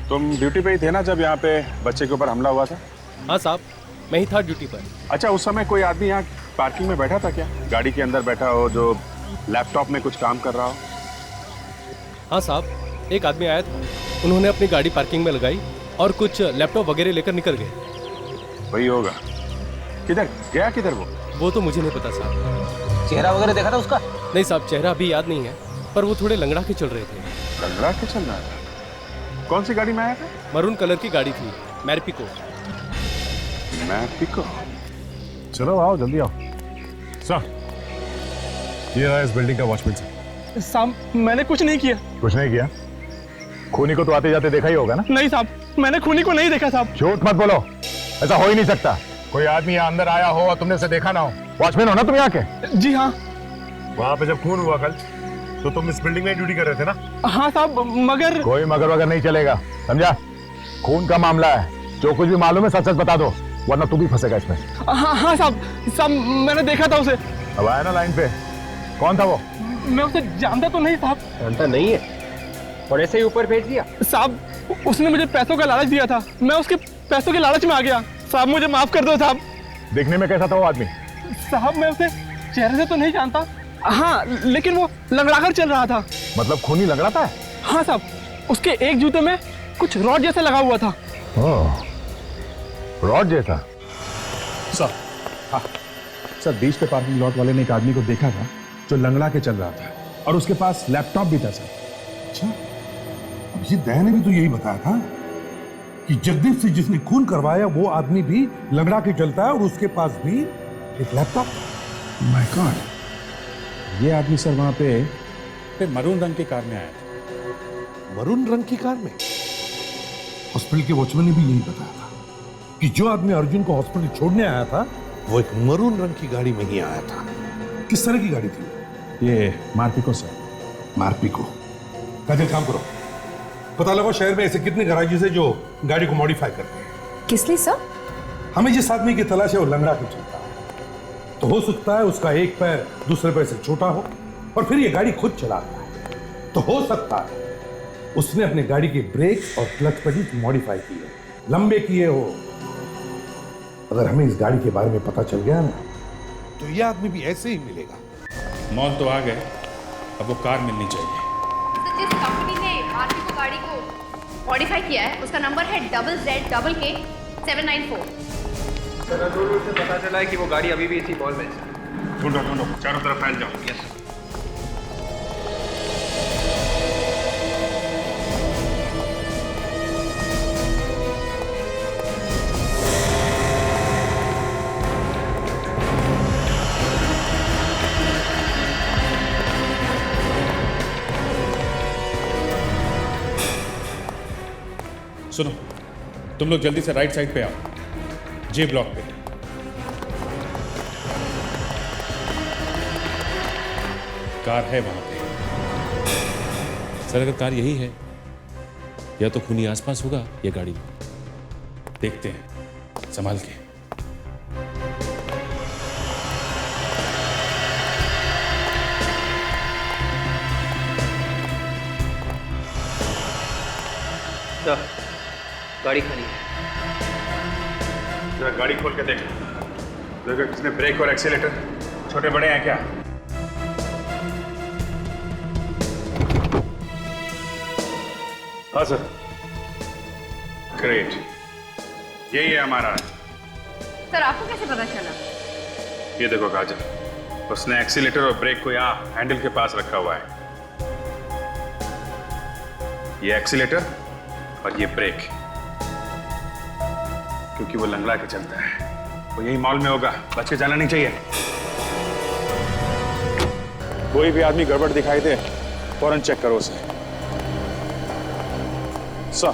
तुम ड्यूटी पे ही थे ना जब यहाँ पे बच्चे के ऊपर हमला हुआ था? हाँ साहब, मैं ही था ड्यूटी पर। अच्छा, उस समय कोई आदमी यहाँ पार्किंग में बैठा था क्या? गाड़ी के अंदर बैठा हो, जो लैपटॉप में कुछ काम कर रहा हो? हाँ साहब, एक आदमी आया था, उन्होंने अपनी गाड़ी पार्किंग में लगाई और कुछ लैपटॉप वगैरह लेकर निकल गए। वही होगा। किधर गया, किधर वो तो मुझे नहीं पता साहब। चेहरा वगैरह देखा था उसका? नहीं साहब, चेहरा अभी याद नहीं है, पर वो थोड़े लंगड़ा के चल रहे थे। लंगड़ा के चल रहा था? कौन सी गाड़ी में आया था? मरून कलर की गाड़ी थी, मैरपिको। मैरपिको? चलो आओ, जल्दी आओ। सर ये रहा इस बिल्डिंग का वॉचमैन सर। साहब, मैंने कुछ नहीं किया। कुछ नहीं किया? खूनी को तो आते जाते देखा ही होगा ना? नहीं साहब, मैंने खूनी को नहीं देखा साहब। झूठ मत बोलो, ऐसा हो ही नहीं सकता। कोई आदमी यहाँ अंदर आया हो और तुमने उसे देखा ना हो, वॉचमैन हो ना तुम यहाँ के? जी हाँ। वहां पे जब खून हुआ कल तो तुम इस बिल्डिंग में ड्यूटी कर रहे थे ना? हाँ साहब, मगर कोई मगर वगर नहीं चलेगा, समझा? खून का मामला है, जो कुछ भी मालूम है सच सच बता दो, वरना तू भी फंसेगा इसमें। हाँ साहब, मैंने देखा था उसे। अब आया ना लाइन पे, कौन था वो? मैं उसे जानता तो नहीं साहब। जानता नहीं है और ऐसे ही ऊपर भेज दिया? साहब, उसने मुझे पैसों का लालच दिया था, मैं उसके पैसों के लालच में आ गया। साहब मुझे माफ कर दो साहब। देखने में कैसा था वो आदमी? साहब मैं उसे चेहरे से तो नहीं जानता, हाँ लेकिन वो लंगड़ाकर चल रहा था। मतलब खूनी लग रहा था? हाँ साहब, उसके एक जूते में कुछ रॉड जैसा लगा हुआ था। रॉड जैसा? सर, हाँ सर, बीच पे पार्किंग लॉट वाले ने एक आदमी को देखा था जो लंगड़ा के चल रहा था और उसके पास लैपटॉप भी था सर। अच्छा, अब ये दया ने भी तो यही बताया था कि जगदीप से जिसने खून करवाया वो आदमी भी लंगड़ा के चलता है और उसके पास भी एक लैपटॉप। माय गॉड, ये आदमी सर वहां पे मरून रंग की कार में आया था। मरून रंग की कार में? हॉस्पिटल के वॉचमैन ने भी यही बताया था कि जो आदमी अर्जुन को हॉस्पिटल छोड़ने आया था वो एक मरून रंग की गाड़ी में ही आया था। किस तरह की गाड़ी थी? ये मार्पिको सर। मार्पिको? काजल, काम करो, पता लगाओ शहर में ऐसे कितने गैराजेस है जो गाड़ी को मॉडिफाई करते हैं। किस लिए सर? हमें जिस आदमी की तलाश है वो लंगड़ा के चलता है, तो हो सकता है उसका एक पैर दूसरे पैर से छोटा हो और फिर ये गाड़ी खुद चलाता है, तो हो सकता है उसने अपने गाड़ी के ब्रेक और क्लच पर ही मॉडिफाई किए, लंबे किए हो। अगर हमें इस गाड़ी के बारे में पता चल गया ना तो ये आदमी भी ऐसे ही मिलेगा। मॉल तो आ गए, अब वो कार मिलनी चाहिए। जिस कंपनी ने मार्पिको गाड़ी को मॉडिफाई किया है उसका नंबर है ZZK 794। कंट्रोल से पता चला है कि वो गाड़ी अभी भी इसी मॉल में है। ढूंढो ढूंढो, चारों तरफ फैल जाओ। यस। सुनो, तुम लोग जल्दी से राइट साइड पे आओ, जे ब्लॉक पे। कार है वहां पे। सर अगर कार यही है या तो खूनी आसपास होगा या गाड़ी में। देखते हैं, संभाल के। सर, गाड़ी खाली है। जरा गाड़ी खोल के देख, देखो किसने ब्रेक और एक्सीलेटर छोटे बड़े हैं क्या? हाँ सर। ग्रेट, यही है हमारा। सर आपको कैसे पता चला? ये देखो काजल, उसने एक्सीलेटर और ब्रेक को यहाँ हैंडल के पास रखा हुआ है। ये एक्सीलेटर और ये ब्रेक, क्योंकि वो लंगड़ा के चलता है, वो यही मॉल में होगा, बच के जाना नहीं चाहिए। कोई भी आदमी गड़बड़ दिखाई दे फौरन चेक करो उसे। सर,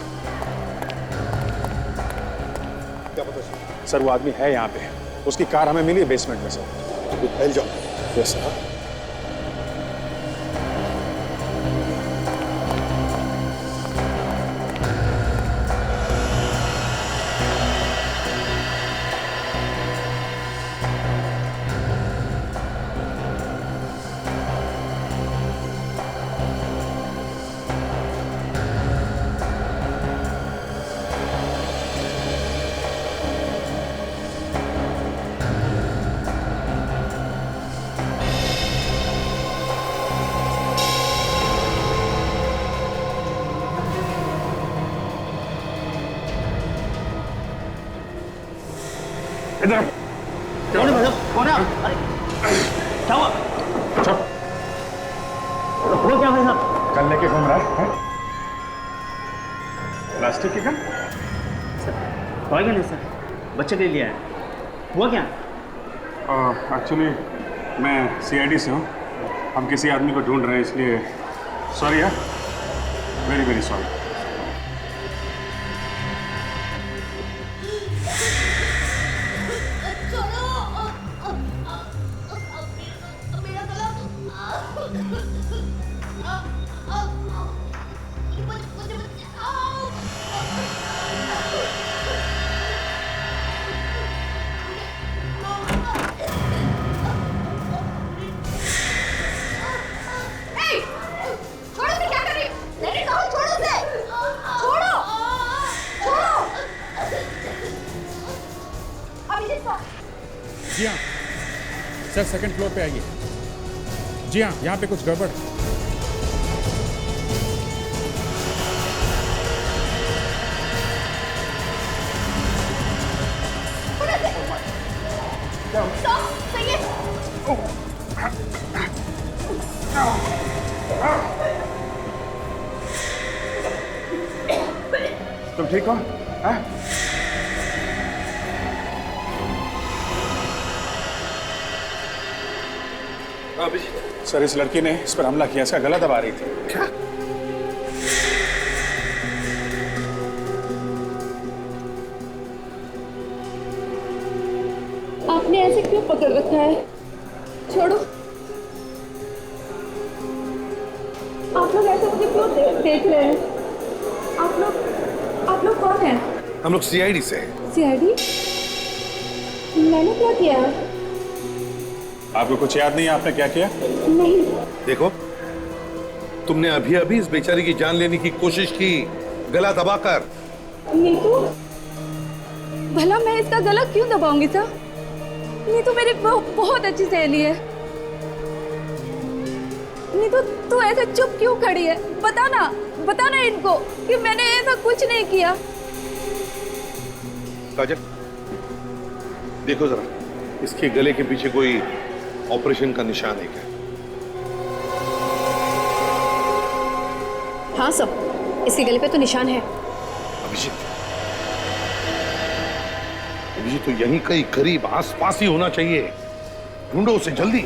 सर वो आदमी है यहाँ पे, उसकी कार हमें मिली है बेसमेंट में सर। फैल जाओ। Yes sir. इधर कौन है भाई? कौन है? अरे क्या हुआ? वो क्या भाई साहब? कल लेके घूम रहा है? प्लास्टिक की गन? टॉय गन है सर, बच्चे के लिए है। हुआ क्या? एक्चुअली मैं CID से हूँ, हम किसी आदमी को ढूंढ रहे हैं, इसलिए सॉरी यार, वेरी वेरी सॉरी। छोड़ो, क्या कर रही हो? नहीं, छोड़ो उसे। छोड़ो। अभिजीत सर। जी हाँ सर, सेकंड फ्लोर पे आइए। जी हाँ, यहाँ पे कुछ गड़बड़। तुम ठीक हो? हाँ? सर, इस लड़की ने इस पर हमला किया, इसका गला दबा रही थी। क्या? आपने ऐसे क्यों पकड़ रखा है? छोड़ो। आप लोग ऐसे मुझे क्यों देख रहे हैं? आप लोग कौन हैं? हम लोग सीआईडी से हैं। सीआईडी? मैंने क्या किया? आपको कुछ याद नहीं है आपने क्या किया? नहीं। देखो, तुमने अभी अभी इस बेचारी की जान लेने की कोशिश की, गला दबाकर। नीतू, भला मैं इसका गला क्यों दबाऊंगी सर? नीतू मेरी बहुत अच्छी सहेली है। नीतू, तू ऐसे चुप क्यों खड़ी है? बताना इनको कि मैंने ऐसा कुछ नहीं किया। काजल, देखो जरा, इसके गले के पीछे कोई ऑपरेशन का निशान है क्या? हाँ सब, इसके गले पे तो निशान है। अभिजीत तो यहीं कहीं करीब आसपास ही होना चाहिए। ढूंढो उसे जल्दी।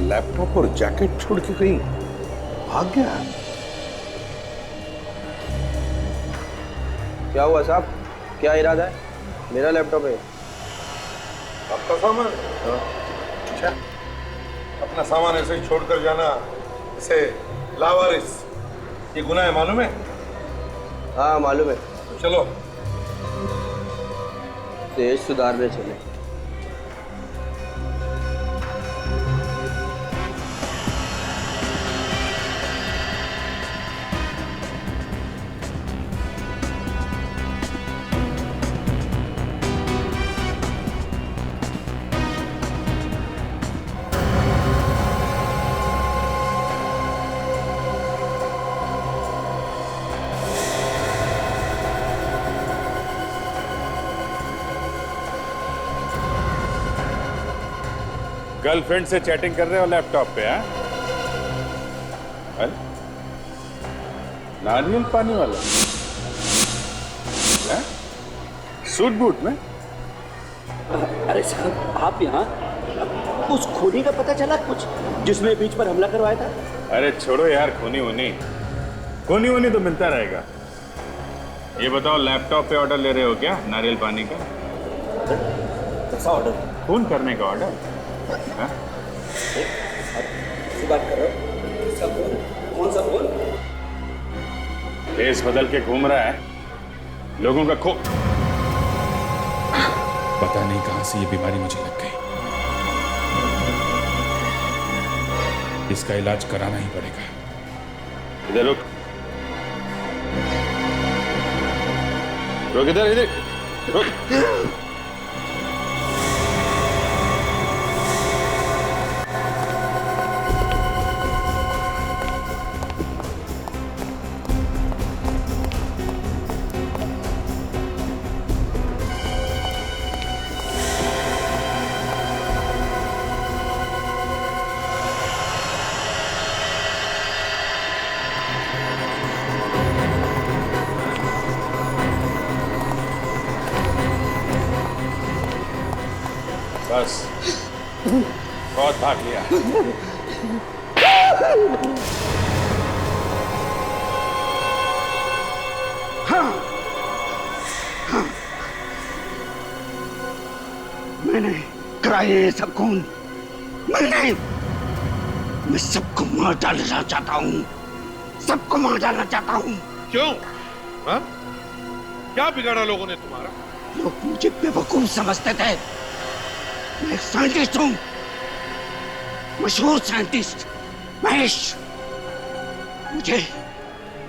लैपटॉप और जैकेट छोड़ के कहीं भाग गया। क्या हुआ साहब? क्या इरादा है? मेरा लैपटॉप है। आपका सामान? अच्छा, अपना सामान ऐसे ही छोड़कर जाना, इसे लावारिस, ये गुनाह है, मालूम है? हाँ मालूम है। तो चलो देश सुधारने चले। गर्लफ्रेंड से चैटिंग कर रहे हो लैपटॉप पे? हैं? नारियल पानी वाला है? सूट बूट में? अरे साहब, आप यहाँ उस खूनी का पता चला कुछ जिसने बीच पर हमला करवाया था? अरे छोड़ो यार, खूनी वूनी तो मिलता रहेगा। ये बताओ, लैपटॉप पे ऑर्डर ले रहे हो क्या नारियल पानी का? कैसा ऑर्डर? खून करने का ऑर्डर? बात कर रहे हो? इसका खून? कौन सा खून? भेष बदल के घूम रहा है, लोगों का खून। पता नहीं कहां से ये बीमारी मुझे लग गई। इसका इलाज कराना ही पड़ेगा। इधर रुक, इधर रुक। बस बहुत भाग लिया। मैंने कराया ये सब खून, मैं सबको मार डालना चाहता हूँ, सबको मार डालना चाहता हूँ। क्यों? हाँ? क्या बिगाड़ा लोगों ने तुम्हारा? लोग मुझे बेवकूफ समझते थे। मैं एक साइंटिस्ट हूँ, मशहूर साइंटिस्ट महेश। मुझे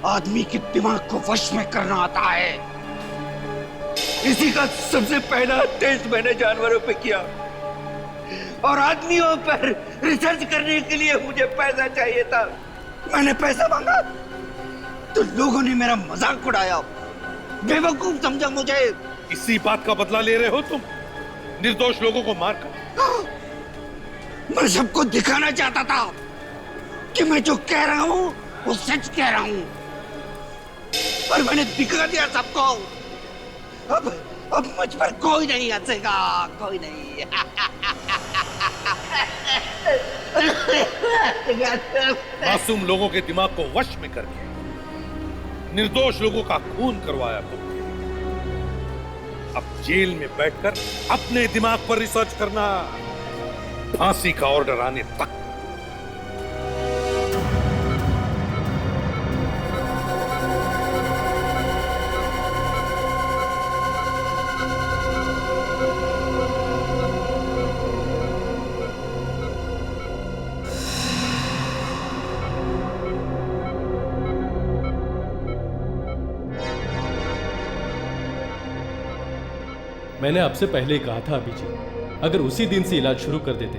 आदमी के दिमाग को वश में करना आता है। इसी का सबसे पहला टेस्ट मैंने जानवरों पे किया और आदमियों पर रिसर्च करने के लिए मुझे पैसा चाहिए था। मैंने पैसा मांगा तो लोगों ने मेरा मजाक उड़ाया, बेवकूफ समझा मुझे। इसी बात का बदला ले रहे हो तुम, निर्दोष लोगों को मारकर? मैं सबको दिखाना चाहता था कि मैं जो कह रहा हूं वो सच कह रहा हूं, पर मैंने दिखा दिया सबको। अब मुझ पर कोई नहीं हंसेगा, कोई नहीं। मासूम लोगों के दिमाग को वश में करके निर्दोष लोगों का खून करवाया तुमने। अब जेल में बैठकर अपने दिमाग पर रिसर्च करना, फांसी का ऑर्डर आने तक। मैंने आपसे पहले ही कहा था अभिजीत, अगर उसी दिन से इलाज शुरू कर देते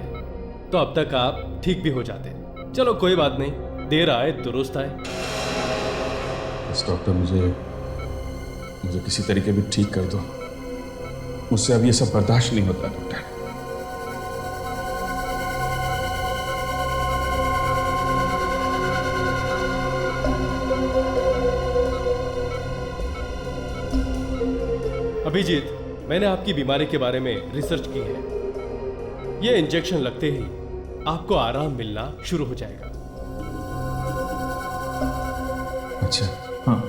तो अब तक आप ठीक भी हो जाते। चलो कोई बात नहीं, देर आए दुरुस्त आए। बस डॉक्टर मुझे किसी तरीके भी ठीक कर दो, मुझसे अब ये सब बर्दाश्त नहीं होता डॉक्टर। अभिजीत, मैंने आपकी बीमारी के बारे में रिसर्च की है। ये इंजेक्शन लगते ही आपको आराम मिलना शुरू हो जाएगा। अच्छा, हाँ।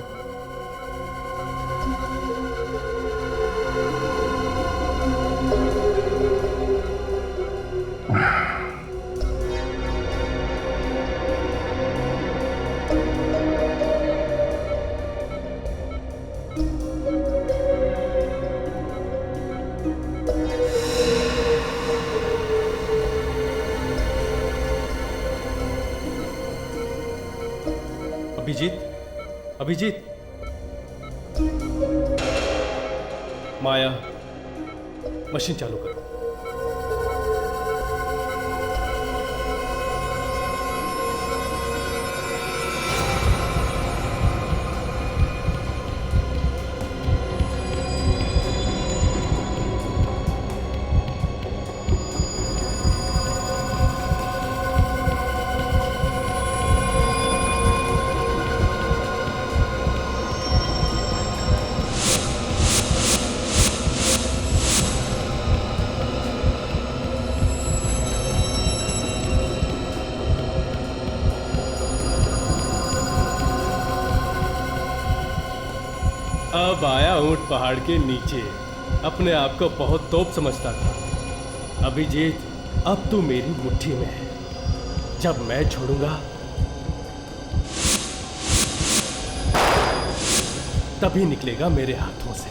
अभिजीत, माया, मशीन चालू करो। अब आया ऊंट पहाड़ के नीचे। अपने आप को बहुत तोप समझता था। अभिजीत, अब तू मेरी मुट्ठी में है। जब मैं छोड़ूंगा तभी निकलेगा मेरे हाथों से।